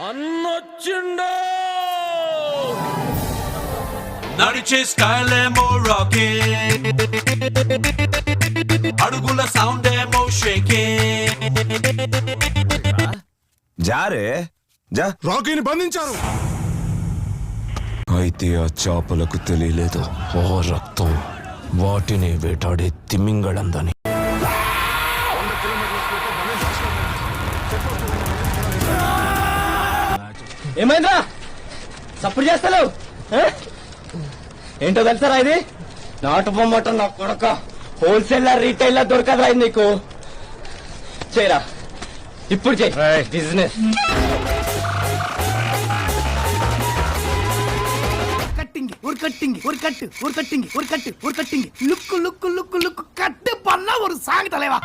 అన్నొచ్చిండో నడిచే స్టైల్ ఏమో రాకే, అడుగుల సౌండ్ ఏమో షేకే. జారే జా. రాకీని బంధించారు. అయితే ఆ చేపలకు తెలియలేదు ఓ రక్తం వాటిని వేటాడే తిమింగళందని. ఏమైందా సప్పుడు చేస్తలేవు? ఏంటో తెలుసారా ఇది? నాటు బొమ్మట నా కొడక. హోల్సేలర్ రీటైలర్ దొరకదురా ఇది నీకు. చేయరా ఇప్పుడు చేయి బిజినెస్. ஒரு கட்டிங் ஒரு கட்டு ஒரு கட்டிங் ஒரு கட்டு ஒரு கட்டிங் லுக்கு லுக்கு லுக்கு லுக்கு கட்டு பண்ணா ஒரு சாங் தலைவா.